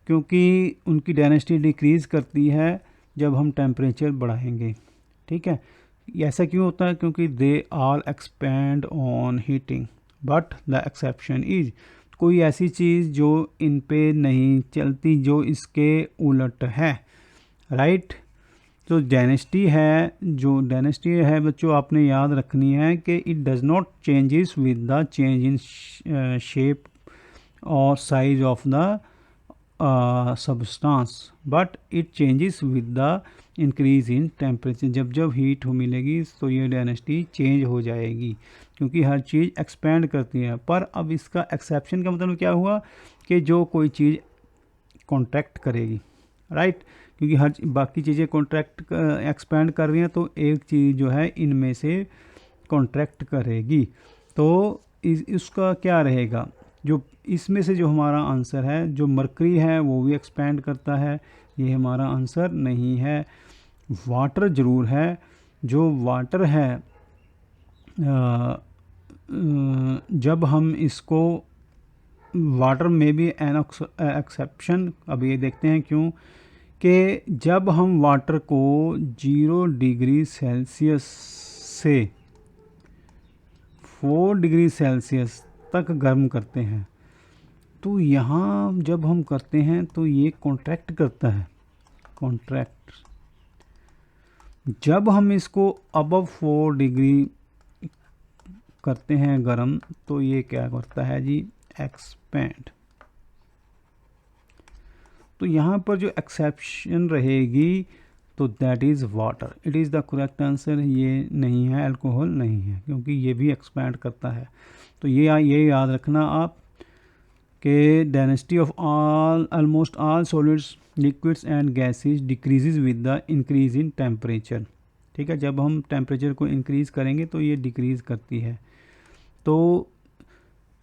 Speaker 1: क्योंकि उनकी डेंसिटी डिक्रीज करती है जब हम टेम्परेचर बढ़ाएंगे, ठीक है। ऐसा क्यों होता है? क्योंकि they all expand on heating but the exception is, कोई ऐसी चीज़ जो इन पे नहीं चलती जो इसके उलट है, राइट। तो डेंसिटी है, जो डेंसिटी है बच्चों आपने याद रखनी है कि it does not changes with the change in shape और size of the substance but it changes with the increase in temperature. जब जब हीट हो मिलेगी तो ये डेंसिटी चेंज हो जाएगी, क्योंकि हर चीज़ एक्सपेंड करती है। पर अब इसका एक्सेप्शन का मतलब क्या हुआ कि जो कोई चीज़ कॉन्ट्रैक्ट करेगी, राइट, क्योंकि हर बाकी चीज़ें कॉन्ट्रैक्ट एक्सपेंड कर रही हैं तो एक चीज़ जो है इनमें से कॉन्ट्रैक्ट करेगी। तो इसका क्या रहेगा, जो इसमें से जो हमारा आंसर है, जो मरकरी है वो भी एक्सपेंड करता है, ये हमारा आंसर नहीं है। वाटर ज़रूर है, जो वाटर है जब हम इसको वाटर में भी एन एक्सेप्शन, अब ये देखते हैं क्यों, कि जब हम वाटर को 0 डिग्री सेल्सियस से 4 डिग्री सेल्सियस तक गर्म करते हैं तो यहाँ जब हम करते हैं तो ये कॉन्ट्रैक्ट करता है, कॉन्ट्रैक्ट। जब हम इसको अबव 4 डिग्री करते हैं गर्म तो ये क्या करता है जी, एक्सपेंड। तो यहाँ पर जो एक्सेप्शन रहेगी तो that is water, it is the correct answer. ये नहीं है, अल्कोहल नहीं है, क्योंकि ये भी एक्सपैंड करता है। तो ये याद रखना आप कि density of almost all solids, liquids and gases decreases with the increase in temperature, ठीक है। जब हम टेम्परेचर को इंक्रीज़ करेंगे तो ये डिक्रीज़ करती है। तो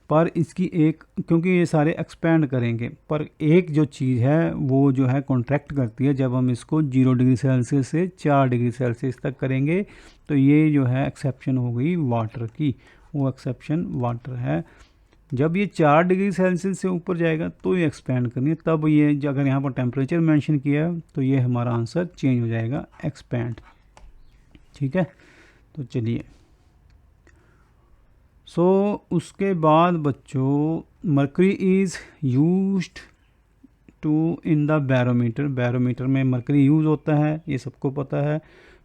Speaker 1: पर इसकी एक, क्योंकि ये सारे एक्सपेंड करेंगे, पर एक जो चीज़ है वो जो है कॉन्ट्रैक्ट करती है जब हम इसको 0 डिग्री सेल्सियस से 4 डिग्री सेल्सियस तक करेंगे। तो ये जो है एक्सेप्शन हो गई वाटर की, वो एक्सेप्शन वाटर है। जब ये 4 डिग्री सेल्सियस से ऊपर जाएगा तो ये एक्सपेंड करनी है, तब ये अगर यहाँ पर टेम्परेचर मेंशन किया तो ये हमारा आंसर चेंज हो जाएगा, एक्सपेंड, ठीक है। तो चलिए उसके बाद बच्चों mercury is used to in the barometer, barometer में मरकरी यूज़ होता है, ये सबको पता है।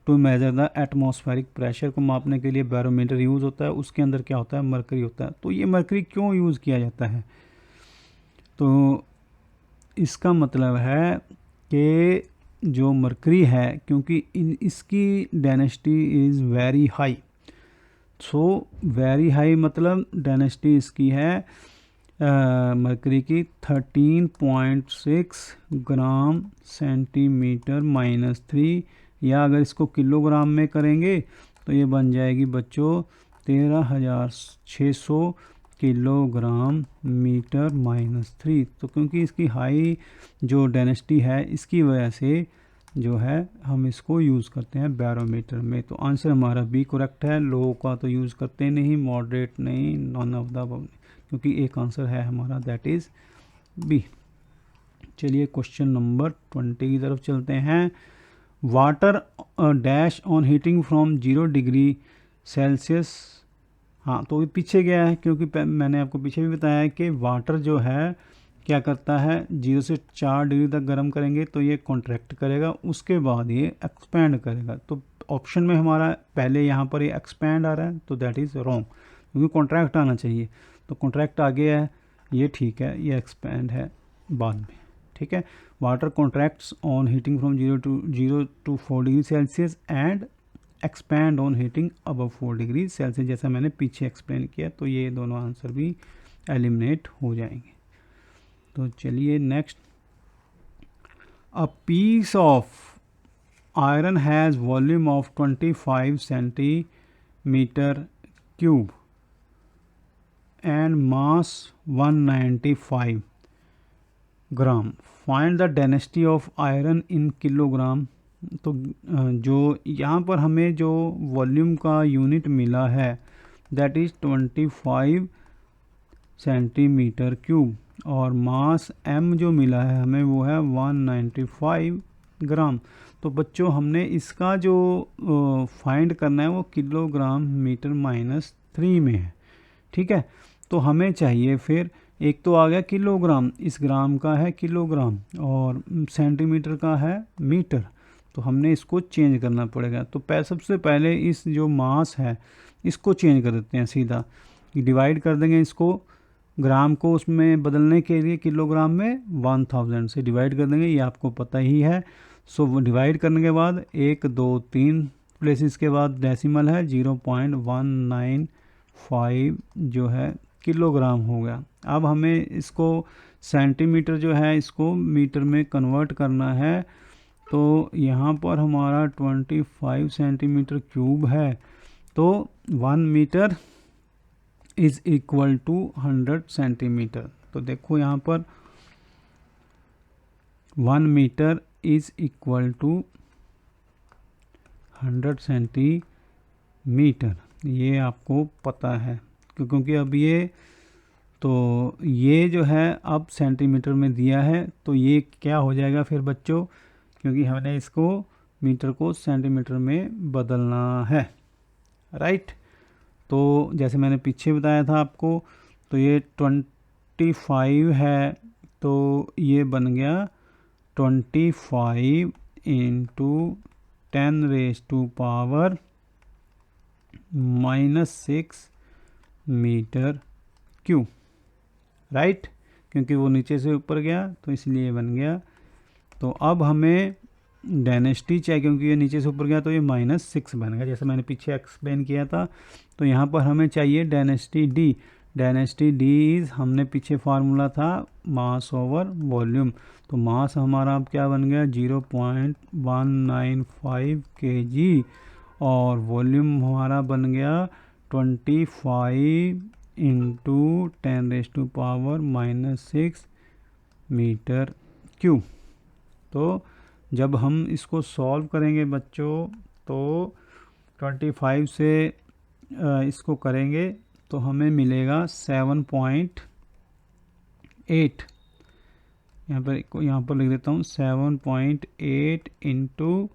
Speaker 1: To measure the atmospheric pressure को मापने के लिए बैरोमीटर यूज़ होता है, उसके अंदर क्या होता है, मरकरी होता है। तो ये मरकरी क्यों यूज़ किया जाता है, तो इसका मतलब है कि जो मरकरी है, क्योंकि इसकी density is very high, so very high मतलब डेंसिटी इसकी है मरकरी की 13.6 ग्राम सेंटीमीटर -3, या अगर इसको किलोग्राम में करेंगे तो ये बन जाएगी बच्चों 13,600 किलोग्राम मीटर -3। तो क्योंकि इसकी हाई जो डेंसिटी है इसकी वजह से जो है हम इसको यूज़ करते हैं बैरोमीटर में। तो आंसर हमारा बी करेक्ट है। लो का तो यूज़ करते नहीं, मॉडरेट नहीं, नॉन ऑफ द, क्योंकि एक आंसर है हमारा दैट इज़ बी। चलिए क्वेश्चन नंबर 20 की तरफ चलते हैं। Water dash on heating from 0 degree Celsius, हाँ तो पीछे गया है, क्योंकि मैंने आपको पीछे भी बताया है कि वाटर जो है क्या करता है, 0 से 4 डिग्री तक गर्म करेंगे तो ये कॉन्ट्रैक्ट करेगा, उसके बाद ये एक्सपैंड करेगा। तो ऑप्शन में हमारा पहले यहाँ पर ये एक्सपैंड आ रहा है तो दैट इज़ रॉन्ग। क्योंकि कॉन्ट्रैक्ट आना चाहिए, तो कॉन्ट्रैक्ट आ गया है, ये ठीक है, ये एक्सपेंड है बाद में, ठीक है। Water contracts on heating from 0 to 4 degree Celsius and expand on heating above 4 degree Celsius, जैसा मैंने पीछे एक्सप्लेन किया। तो ये दोनों आंसर भी एलिमिनेट हो जाएंगे। तो चलिए next, a piece of iron has volume of 25 centimetre cube and mass 195 gram, find the density of iron in kilogram. तो जो यहाँ पर हमें जो वॉल्यूम का यूनिट मिला है दैट इज़ 25 सेंटीमीटर क्यूब, और मास m जो मिला है हमें वो है 195 ग्राम। तो बच्चों हमने इसका जो फाइंड करना है वो किलोग्राम मीटर माइनस 3 में है, ठीक है। तो हमें चाहिए फिर, एक तो आ गया किलोग्राम, इस ग्राम का है किलोग्राम और सेंटीमीटर का है मीटर, तो हमने इसको चेंज करना पड़ेगा। तो सबसे पहले इस जो मास है इसको चेंज कर देते हैं, सीधा डिवाइड कर देंगे इसको, ग्राम को उसमें बदलने के लिए किलोग्राम में 1000 से डिवाइड कर देंगे, ये आपको पता ही है। सो डिवाइड करने के बाद 1 2 3 प्लेसेस के बाद डेसिमल है 0.195 जो है किलोग्राम हो गया। अब हमें इसको सेंटीमीटर जो है इसको मीटर में कन्वर्ट करना है। तो यहाँ पर हमारा 25 सेंटीमीटर क्यूब है, तो 1 metre is equal to 100 centimetre. तो देखो यहाँ पर 1 metre is equal to 100 centimetre, ये आपको पता है क्योंकि अब ये जो है अब सेंटीमीटर में दिया है, तो ये क्या हो जाएगा फिर बच्चों, क्योंकि हमने इसको मीटर को सेंटीमीटर में बदलना है, राइट। तो जैसे मैंने पीछे बताया था आपको, तो ये 25 है, तो ये बन गया 25 इंटू 10⁻⁻⁻6 मीटर क्यूब, राइट, क्योंकि वो नीचे से ऊपर गया तो इसलिए बन गया। तो अब हमें डेंसिटी चाहिए, क्योंकि ये नीचे से ऊपर गया तो ये -6 बन गया, जैसे मैंने पीछे एक्सप्लेन किया था। तो यहाँ पर हमें चाहिए density D. Density D is, हमने पीछे फार्मूला था मास ओवर वॉल्यूम, तो मास हमारा अब क्या बन गया 0.195 kg, और वॉल्यूम हमारा बन गया 25 इंटू 10⁻⁻6 मीटर क्यूब। तो जब हम इसको सॉल्व करेंगे बच्चों, तो 25 से इसको करेंगे तो हमें मिलेगा 7.8, यहाँ पर लिख देता हूँ 7.8 इंटू,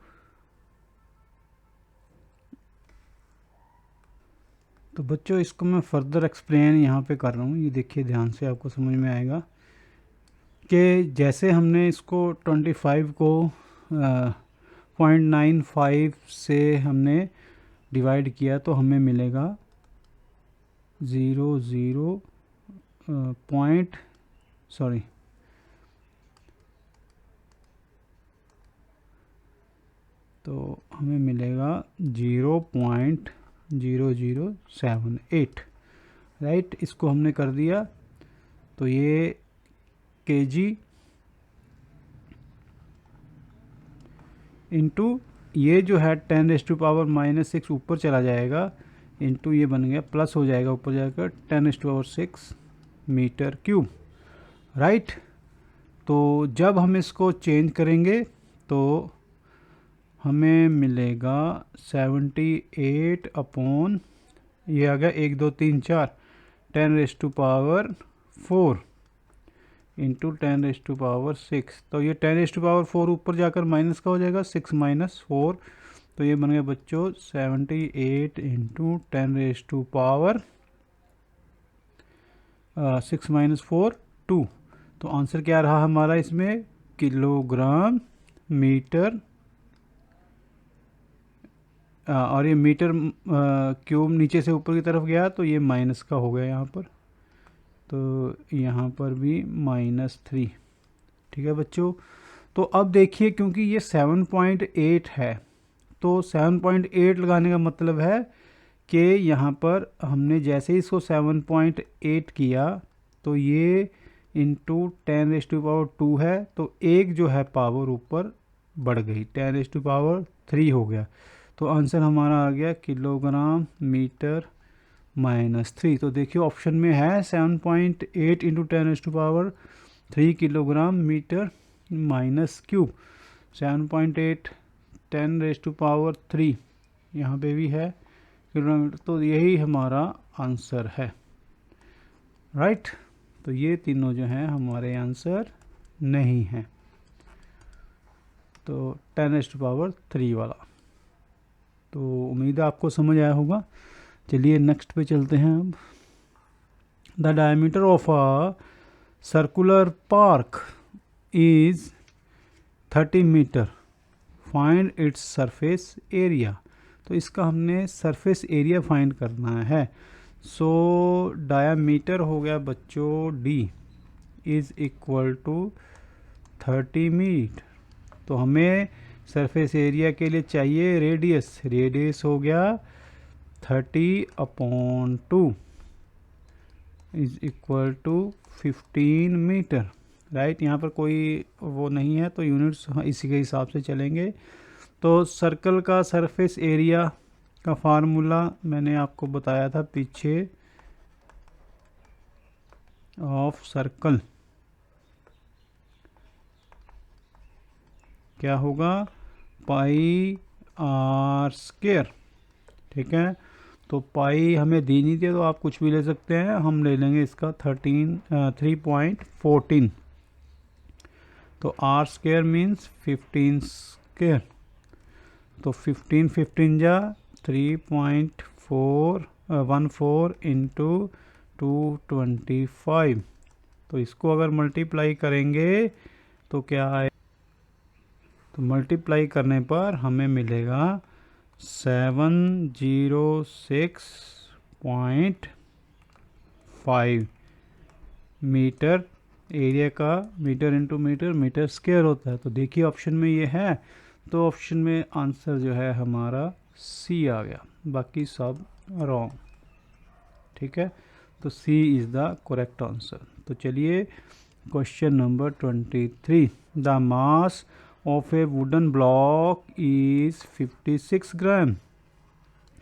Speaker 1: तो बच्चों इसको मैं फर्दर एक्सप्लेन यहाँ पे कर रहा हूँ, ये देखिए ध्यान से, आपको समझ में आएगा कि जैसे हमने इसको 25 को 0.95 से हमने डिवाइड किया तो हमें मिलेगा 0.0 तो हमें मिलेगा 0.0078, राइट। इसको हमने कर दिया, तो ये kg इंटू ये जो है 10⁻⁻6 ऊपर चला जाएगा, इंटू ये बन गया प्लस हो जाएगा, ऊपर जाकर 10⁻6 मीटर क्यूब, राइट। तो जब हम इसको चेंज करेंगे तो हमें मिलेगा 78 अपॉन, ये आ गया 1 2 3 4 10⁻4 इंटू 10⁻6, तो ये 10⁻4 ऊपर जाकर माइनस का हो जाएगा 6 - 4, तो ये बन गया बच्चों 78 इंटू 10⁻6 - 4 2। तो आंसर क्या रहा हमारा इसमें, किलोग्राम मीटर और ये मीटर क्यूब नीचे से ऊपर की तरफ गया तो ये माइनस का हो गया यहाँ पर, तो यहाँ पर भी -3। ठीक है बच्चों, तो अब देखिए क्योंकि ये 7.8 है तो 7.8 लगाने का मतलब है कि यहाँ पर हमने जैसे ही इसको 7.8 किया तो ये इंटू 10⁻², है तो एक जो है पावर ऊपर बढ़ गई, 10⁻³ हो गया। तो आंसर हमारा आ गया किलोग्राम मीटर -3। तो देखिए ऑप्शन में है 7.8 इंटू 10⁻³ किलोग्राम मीटर -3। 7.8 10⁻³ यहाँ पे भी है किलोमीटर, तो यही हमारा आंसर है, राइट। तो ये तीनों जो हैं हमारे आंसर नहीं हैं, तो 10⁻³ वाला। तो उम्मीद है आपको समझ आया होगा। चलिए नेक्स्ट पे चलते हैं अब। The diameter of a circular park is 30 metre, find its surface area. तो इसका हमने सरफेस एरिया फाइंड करना है। सो डायामीटर हो गया बच्चों d is equal to 30 metre. तो हमें सरफेस एरिया के लिए चाहिए रेडियस, रेडियस हो गया 30/2 is equal to 15 metre, right. यहाँ पर कोई वो नहीं है तो यूनिट्स इसी के हिसाब से चलेंगे। तो सर्कल का सरफेस एरिया का फार्मूला मैंने आपको बताया था पीछे, ऑफ सर्कल क्या होगा, πr²। ठीक है, तो पाई हमें दी नहीं थी तो आप कुछ भी ले सकते हैं, हम ले लेंगे इसका 3.14। तो r² मीन्स 15²। तो 15 जा 3.14 इंटू 225। तो इसको अगर मल्टीप्लाई करेंगे तो क्या है, तो मल्टीप्लाई करने पर हमें मिलेगा 706.5 मीटर। एरिया का metre into metre, metre square होता है। तो देखिए ऑप्शन में ये है, तो ऑप्शन में आंसर जो है हमारा सी आ गया, बाकी सब रॉन्ग। ठीक है, तो सी इज़ द करेक्ट आंसर। तो चलिए question number 23। The mass of a wooden block is 56 gram,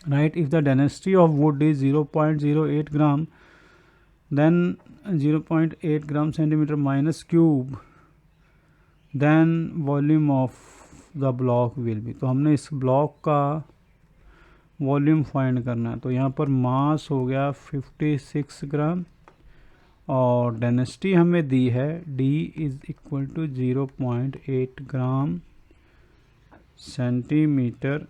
Speaker 1: right? If the density of wood is 0.08 gram, then 0.8 gram centimeter minus cube, then volume of the block will be। तो हमने इस block का volume find करना है। तो यहाँ पर मास हो गया 56 ग्राम और डेंसिटी हमें दी है d is equal to 0.8 gram centimetre,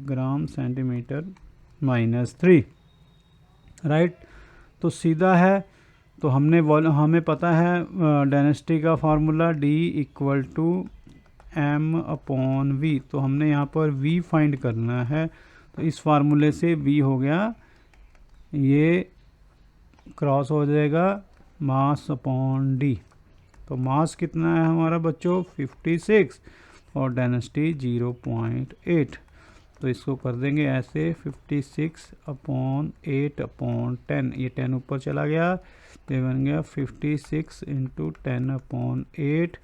Speaker 1: gram centimetre -3, right. तो सीधा है, तो हमें पता है डेंसिटी का formula d equal to m/v। तो हमने यहाँ पर v फाइंड करना है। तो इस फार्मूले से v हो गया, ये क्रॉस हो जाएगा मास अपॉन डी। तो मास कितना है हमारा बच्चों 56 और डेंसिटी 0.8। तो इसको कर देंगे ऐसे 56/8/10। ये 10 ऊपर चला गया तो बन गया 56 इंटू 10/8।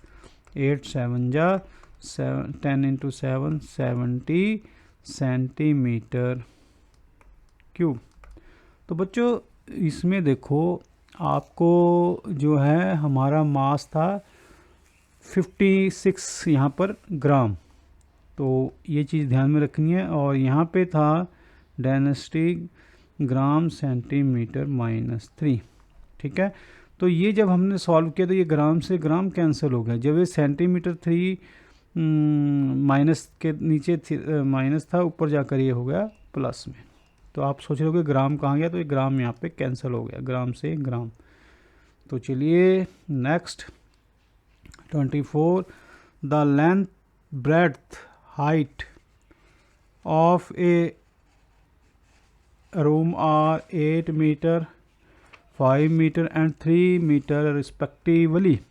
Speaker 1: 8 7 जा 10 इंटू 7 70 सेंटीमीटर क्यूब। तो बच्चों इसमें देखो आपको जो है हमारा मास था 56 यहाँ पर ग्राम, तो ये चीज़ ध्यान में रखनी है। और यहाँ पे था डेंसिटी ग्राम सेंटीमीटर -3। ठीक है, तो ये जब हमने सॉल्व किया तो ये ग्राम से ग्राम कैंसिल हो गया। जब ये सेंटीमीटर 3 माइनस के नीचे माइनस था, ऊपर जाकर ये हो गया प्लस में। तो आप सोच रहे हो कि ग्राम कहाँ गया, तो ये ग्राम यहाँ पे कैंसिल हो गया, ग्राम से ग्राम। तो चलिए next 24। The length breadth height of a room are 8 meter, 5 meter and 3 meter respectively.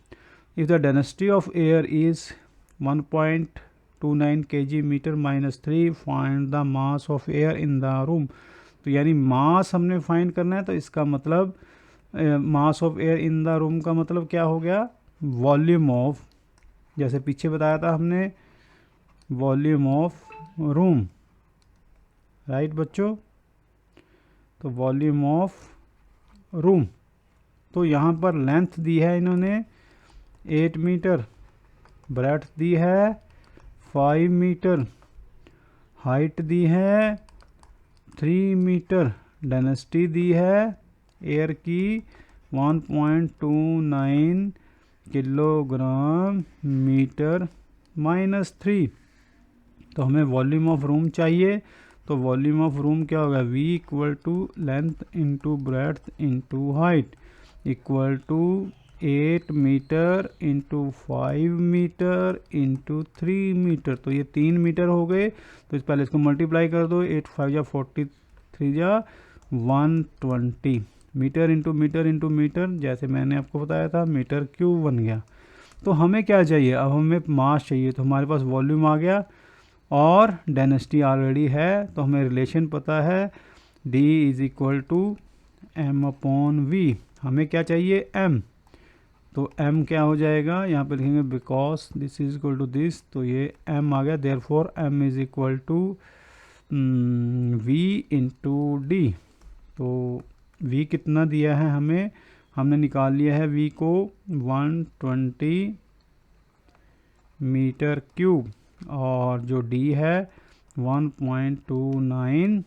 Speaker 1: If the density of air is 1.29 kg meter minus 3, find the mass of air in the room. तो यानी मास हमने find करना है, तो इसका मतलब mass of air in the room का मतलब क्या हो गया, वॉल्यूम ऑफ, जैसे पीछे बताया था हमने, वॉल्यूम ऑफ रूम, राइट बच्चों। तो वॉल्यूम ऑफ रूम, तो यहाँ पर लेंथ दी है इन्होंने 8 मीटर, ब्रेड्थ दी है 5 मीटर, हाइट दी है 3 मीटर, डेंसिटी दी है एयर की 1.29 किलोग्राम मीटर माइनस 3। तो हमें वॉल्यूम ऑफ रूम चाहिए, तो वॉल्यूम ऑफ रूम क्या होगा, V equal to length into breadth into height equal to 8 metre into 5 metre into 3 metre. तो ये 3 मीटर हो गए, तो इस पहले इसको मल्टीप्लाई कर दो, 8 5 जा 43 जा 120 मीटर इंटू मीटर, जैसे मैंने आपको बताया था मीटर क्यूब बन गया। तो हमें क्या चाहिए, अब हमें मास चाहिए, तो हमारे पास वॉल्यूम आ गया और डेंसिटी ऑलरेडी है, तो हमें रिलेशन पता है D is equal to M upon V। हमें क्या चाहिए, M, तो M क्या हो जाएगा, यहाँ पे लिखेंगे because this is equal to this, तो ये M आ गया, therefore M is equal to V into D। तो V कितना दिया है हमें, हमने निकाल लिया है V को 120 मीटर क्यूब, और जो D है 1.29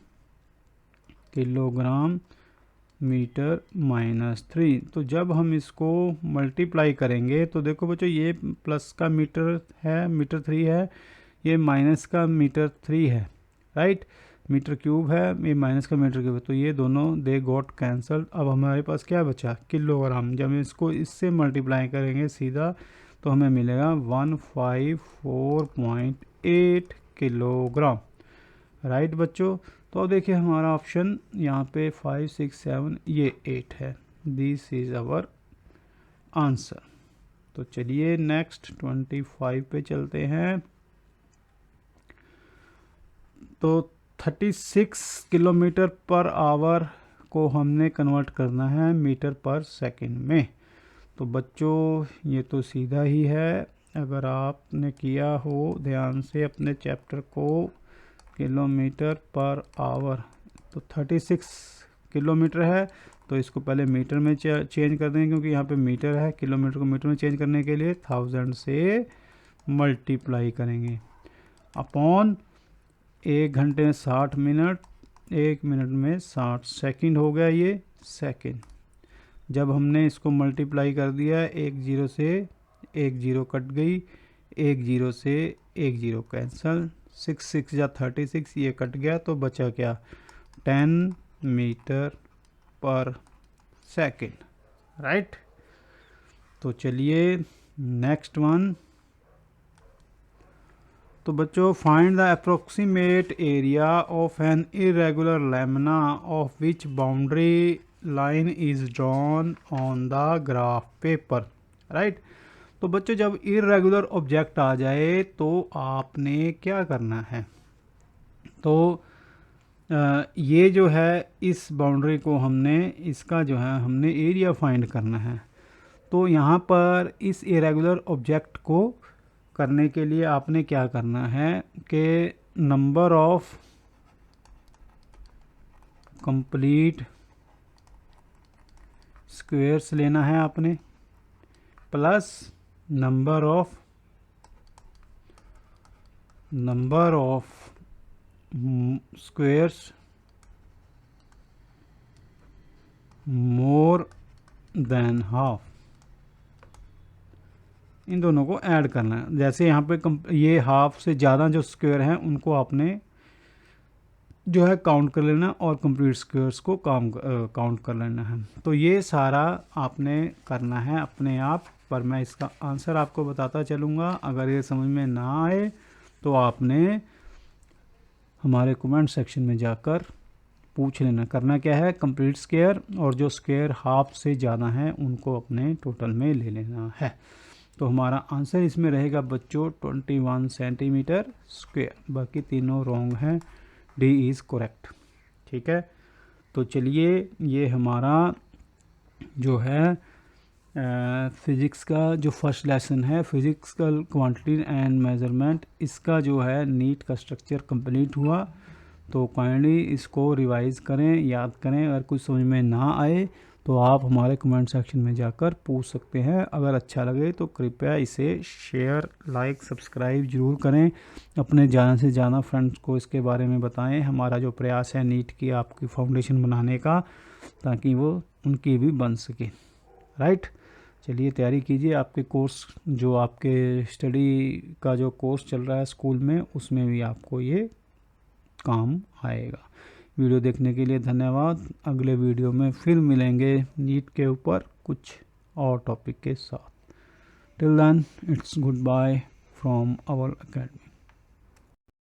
Speaker 1: किलोग्राम मीटर माइनस 3। तो जब हम इसको मल्टीप्लाई करेंगे तो देखो बच्चों, ये प्लस का मीटर है, मीटर 3 है, ये माइनस का मीटर 3 है, राइट, मीटर क्यूब है, ये माइनस का मीटर क्यूब है, तो ये दोनों दे गॉट कैंसल्ड। अब हमारे पास क्या बचा, किलोग्राम। जब हम इसको इससे मल्टीप्लाई करेंगे सीधा, तो हमें मिलेगा 154.8 किलोग्राम, राइट बच्चों। तो अब देखिए हमारा ऑप्शन यहाँ पे 5 6 7 ये 8 है, दिस इज आवर आंसर। तो चलिए नेक्स्ट 25 पे चलते हैं। तो 36 किलोमीटर पर आवर को हमने कन्वर्ट करना है मीटर पर सेकंड में। तो बच्चों ये तो सीधा ही है, अगर आपने किया हो ध्यान से अपने चैप्टर को, किलोमीटर पर आवर, तो 36 किलोमीटर है, तो इसको पहले मीटर में चेंज कर देंगे, क्योंकि यहाँ पे मीटर है, किलोमीटर को मीटर में चेंज करने के लिए 1000 से मल्टीप्लाई करेंगे, अपॉन 1 घंटे में 60 मिनट, 1 मिनट में 60 सेकंड हो गया ये सेकंड। जब हमने इसको मल्टीप्लाई कर दिया, 1 0 से 1 0 कट गई, 1 0 से 1 0 कैंसल, 6 6 या 36 ये कट गया, तो बचा क्या, 10 मीटर पर सेकंड, राइट। तो चलिए नेक्स्ट वन। तो बच्चों find the approximate area of an irregular lamina of which boundary line is drawn on the graph paper, right. तो बच्चों जब इरेगुलर ऑब्जेक्ट आ जाए तो आपने क्या करना है, तो ये जो है इस बाउंड्री को हमने, इसका जो है हमने एरिया फाइंड करना है। तो यहाँ पर इस इरेगुलर ऑब्जेक्ट को करने के लिए आपने क्या करना है कि नंबर ऑफ कंप्लीट स्क्वेयर्स लेना है आपने, plus number of squares more than half, इन दोनों को ऐड करना है। जैसे यहाँ पे ये हाफ से ज़्यादा जो स्क्वायर हैं उनको आपने जो है काउंट कर लेना, और कंप्लीट स्क्वायर्स को काउंट कर लेना है। तो ये सारा आपने करना है अपने आप, पर मैं इसका आंसर आपको बताता चलूँगा। अगर ये समझ में ना आए तो आपने हमारे कमेंट सेक्शन में जाकर पूछ लेना। करना क्या है, कंप्लीट स्क्वायर और जो स्क्वायर हाफ से ज़्यादा हैं उनको अपने टोटल में ले लेना है। तो हमारा आंसर इसमें रहेगा बच्चों 21 सेंटीमीटर स्क्वायर। बाकी तीनों रॉन्ग हैं, डी इज़ करेक्ट। ठीक है, तो चलिए ये हमारा जो है फिज़िक्स का जो फर्स्ट लेसन है, फिज़िक्सकल क्वांटिटी एंड मेजरमेंट, इसका जो है नीट का स्ट्रक्चर कंप्लीट हुआ। तो काइंडली इसको रिवाइज़ करें, याद करें। अगर कुछ समझ में ना आए तो आप हमारे कमेंट सेक्शन में जाकर पूछ सकते हैं। अगर अच्छा लगे तो कृपया इसे शेयर, लाइक, सब्सक्राइब ज़रूर करें। अपने ज़्यादा से ज़्यादा फ्रेंड्स को इसके बारे में बताएं। हमारा जो प्रयास है नीट की आपकी फाउंडेशन बनाने का, ताकि वो उनकी भी बन सके। राइट, चलिए तैयारी कीजिए। आपके कोर्स जो आपके स्टडी का जो कोर्स चल रहा है स्कूल में, उसमें भी आपको ये काम आएगा। वीडियो देखने के लिए धन्यवाद। अगले वीडियो में फिर मिलेंगे नीट के ऊपर कुछ और टॉपिक के साथ। Till then it's good bye from our academy.